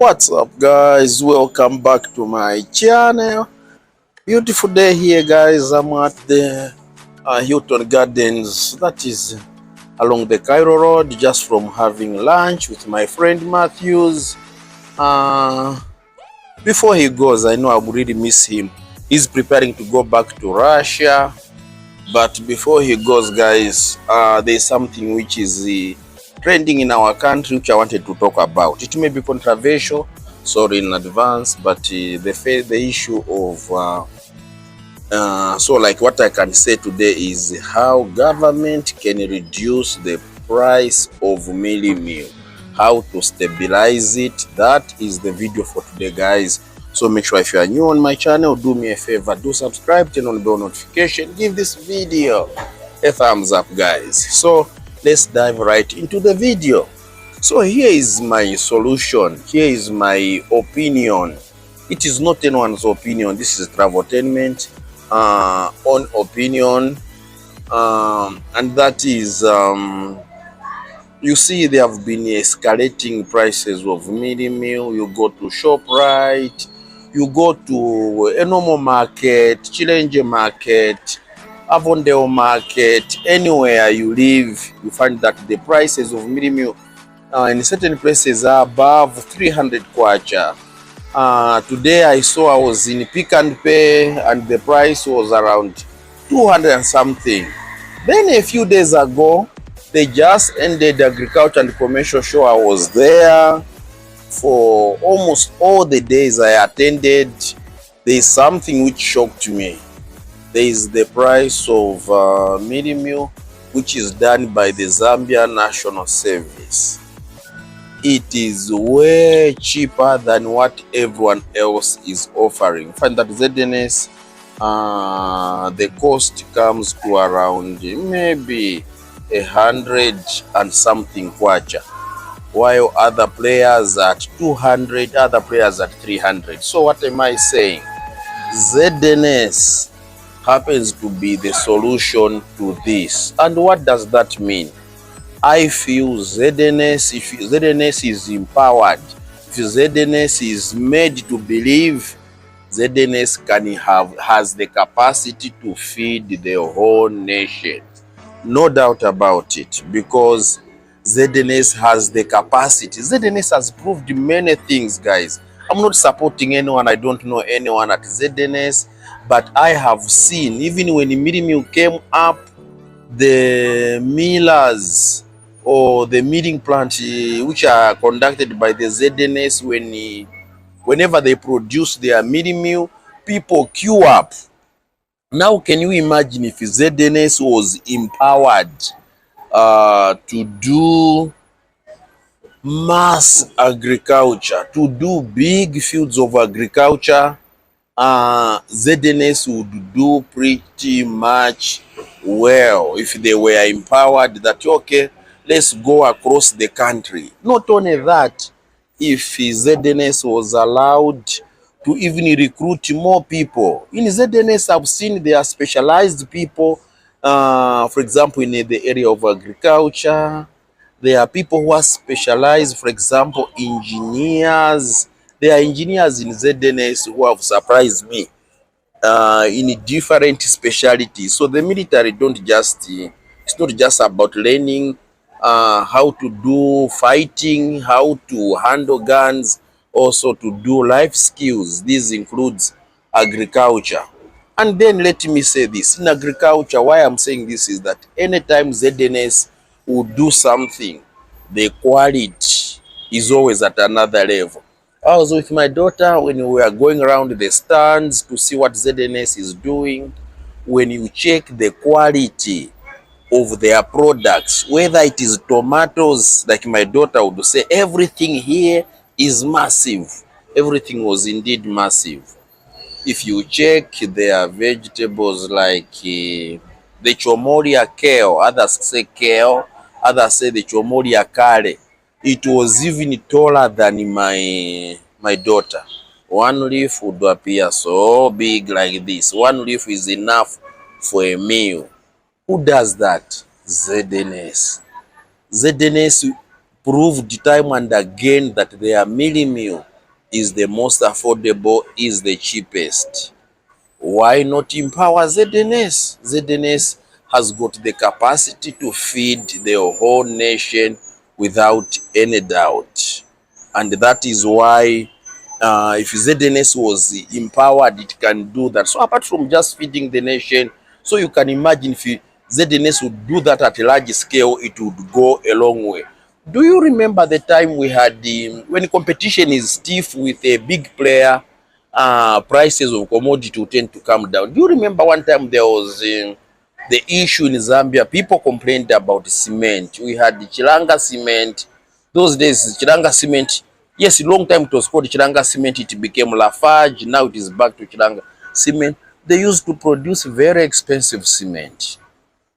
What's up, guys? Welcome back to my channel. Beautiful day here, guys. I'm at the Hilton Gardens, that is along the Cairo Road, just from having lunch with my friend Matthews. Before he goes, I know I will really miss him. He's preparing to go back to Russia, but before he goes, guys, there's something which is trending in our country, which I wanted to talk about. It may be controversial, sorry in advance, but the issue of so like what I can say today is how government can reduce the price of mealie meal, how to stabilize it. That is the video for today, guys. So make sure if you are new on my channel, do me a favor, do subscribe, turn on bell notification, give this video a thumbs up, guys. So let's dive right into the video. So here is my solution, here is my opinion. It is not anyone's opinion, this is Traveltainment own opinion, and that is you see, they have been escalating prices of mealie meal. You go to ShopRite, you go to a normal market, Challenge market, Affordable market, anywhere you live, you find that the prices of mealie meal in certain places are above 300 kwacha. Today I was in Pick and Pay and the price was around 200 and something. Then a few days ago, they just ended agriculture and commercial show. I was there for almost all the days I attended. There is something which shocked me. There is the price of mealie meal, which is done by the Zambian National Service. It is way cheaper than what everyone else is offering. Find that ZNS, the cost comes to around maybe 100 and something kwacha, while other players at 200, other players at 300. So what am I saying? ZNS happens to be the solution to this. And what does that mean? I feel ZNS, if ZNS is empowered, if ZNS is made to believe, ZNS has the capacity to feed the whole nation. No doubt about it, because ZNS has the capacity. ZNS has proved many things, guys. I'm not supporting anyone, I don't know anyone at ZNS, but I have seen, even when mealie meal came up, the millers or the milling plant which are conducted by the ZNS, whenever they produce their mealie meal, people queue up. Now can you imagine if ZNS was empowered to do mass agriculture, to do big fields of agriculture? ZNS would do pretty much well if they were empowered that, okay, let's go across the country. Not only that, if ZNS was allowed to even recruit more people. In ZNS, I've seen there are specialized people, for example, in the area of agriculture. There are people who are specialized, for example, engineers. There are engineers in ZNS who have surprised me in different specialties. So the military don't just, it's not just about learning how to do fighting, how to handle guns, also to do life skills. This includes agriculture. And then let me say this, in agriculture, why I'm saying this is that anytime ZNS will do something, the quality is always at another level. I was with my daughter when we were going around the stands to see what ZNS is doing. When you check the quality of their products, whether it is tomatoes, like my daughter would say, everything here is massive. Everything was indeed massive. If you check their vegetables like the chomoria kale, others say kale, others say the chomoria kale, it was even taller than my daughter. One leaf would appear so big like this. One leaf is enough for a meal. Who does that? ZNS. ZNS proved time and again that their mealie meal is the most affordable, is the cheapest. Why not empower ZNS? ZNS has got the capacity to feed the whole nation without any doubt. And that is why if ZNS was empowered, it can do that. So apart from just feeding the nation, so you can imagine if ZNS would do that at a large scale, it would go a long way. Do you remember the time we had when competition is stiff with a big player, prices of commodity will tend to come down? Do you remember one time there was the issue in Zambia? People complained about cement. We had the Chilanga cement. Those days, Chilanga cement, yes, a long time it was called Chilanga cement. It became Lafarge. Now it is back to Chilanga cement. They used to produce very expensive cement.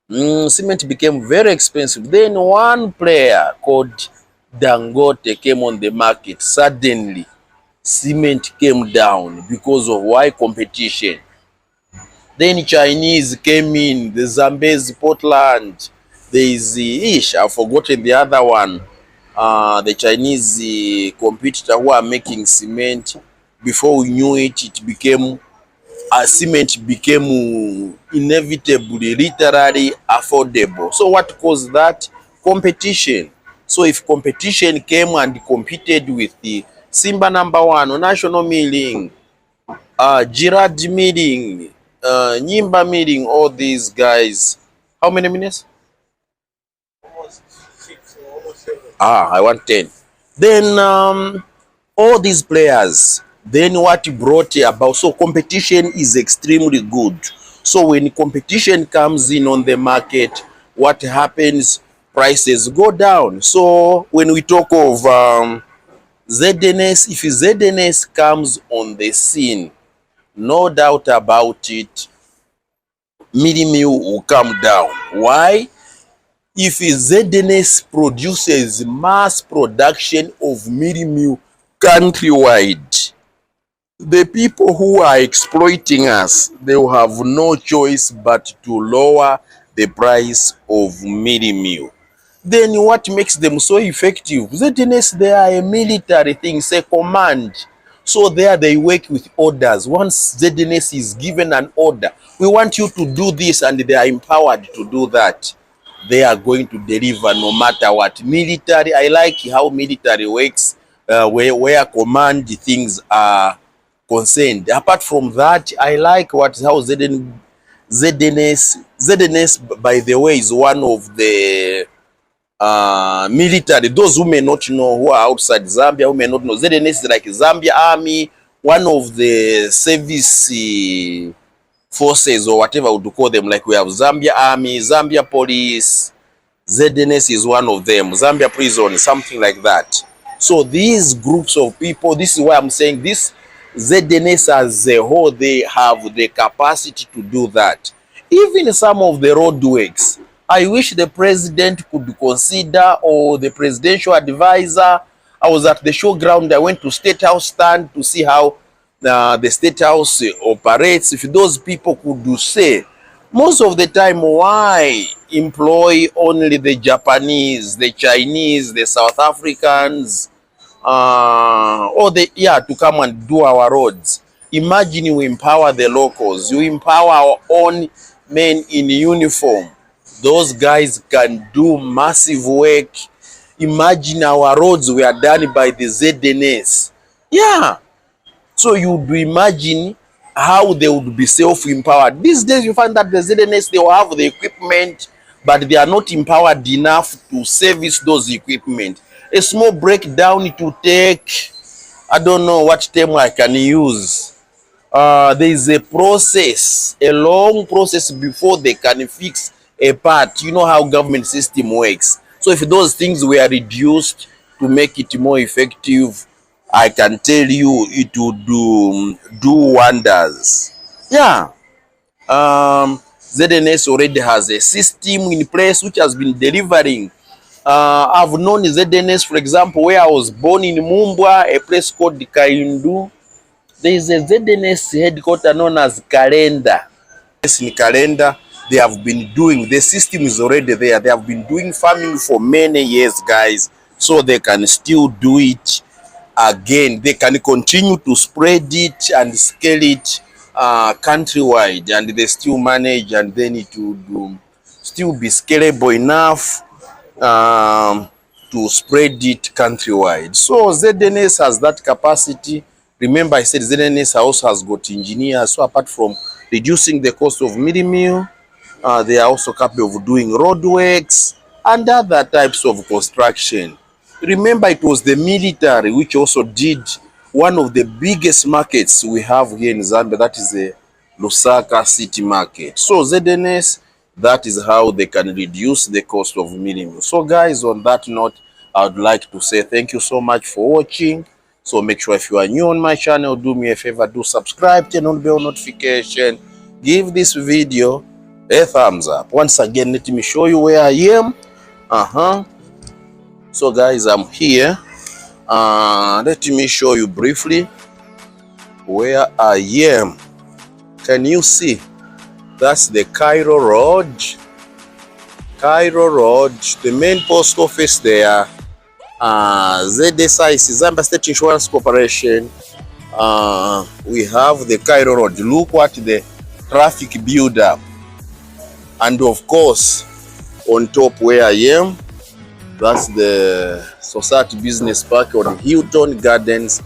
Cement became very expensive. Then one player called Dangote came on the market. Suddenly, cement came down because of why? Competition. Then Chinese came in, the Zambezi, Portland. There is I've forgotten the other one. The Chinese competitor who are making cement. Before we knew it, it became cement became inevitably, literally affordable. So what caused that? Competition. So if competition came and competed with the Simba number one, national milling, Girard milling, Nyimba milling, all these guys. How many minutes? I want 10. Then all these players, then what brought about, so competition is extremely good. So when competition comes in on the market, what happens? Prices go down. So when we talk of ZNS, if ZNS comes on the scene, no doubt about it, mealie meal will come down. Why? If ZNS produces mass production of mealie meal countrywide, the people who are exploiting us, they will have no choice but to lower the price of mealie meal. Then what makes them so effective? ZNS, they are a military thing, it's a command. So there they work with orders. Once ZNS is given an order, we want you to do this, and they are empowered to do that, they are going to deliver no matter what. Military, I like how military works, where command things are concerned. Apart from that, I like how ZNS, by the way, is one of the military. Those who may not know, who are outside Zambia, who may not know, ZNS is like Zambia Army, one of the service forces or whatever we would call them. Like we have Zambia Army, Zambia Police. ZNS is one of them. Zambia Prison, something like that. So these groups of people, this is why I'm saying this ZNS as a whole, they have the capacity to do that. Even some of the roadworks, I wish the president could consider, or the presidential advisor. I was at the showground. I went to State House stand to see how the State House operates. If those people could say, most of the time, why employ only the Japanese, the Chinese, the South Africans, or to come and do our roads? Imagine you empower the locals, you empower our own men in uniform. Those guys can do massive work. Imagine our roads were done by the ZNS. Yeah. So you would imagine how they would be self-empowered. These days you find that the ZNS, they will have the equipment, but they are not empowered enough to service those equipment. A small breakdown, it will take, I don't know what term I can use. There is a process, a long process before they can fix a part. You know how government system works. So if those things were reduced to make it more effective, I can tell you it would do wonders. Yeah. ZNS already has a system in place which has been delivering. I've known ZNS, for example, where I was born in Mumbwa, a place called Kaindu. There is a ZNS headquarters known as Calendar. In Calendar, they have been doing, the system is already there. They have been doing farming for many years, guys, so they can still do it again, they can continue to spread it and scale it countrywide, and they still manage, and then it would still be scalable enough to spread it countrywide. So ZNS has that capacity. Remember, I said ZNS also has got engineers. So apart from reducing the cost of mealie meal, they are also capable of doing roadworks and other types of construction. Remember, it was the military which also did one of the biggest markets we have here in Zambia, that is the Lusaka city market. So ZNS, that is how they can reduce the cost of mealie meal. So guys, on that note, I would like to say thank you so much for watching. So make sure if you are new on my channel, do me a favor, do subscribe, turn on bell notification, give this video a thumbs up. Once again, let me show you where I am. So guys, I'm here. Let me show you briefly where I am. Can you see? That's the Cairo Road. Cairo Road, the main post office there. ZSI, Zambia State Insurance Corporation. We have the Cairo Road. Look what the traffic build up. And of course, on top where I am, that's the Society Business Park on Hilton Gardens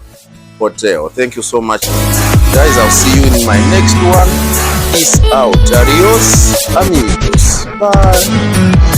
Hotel. Thank you so much, guys. I'll see you in my next one. Peace out. Adios, amigos. Bye.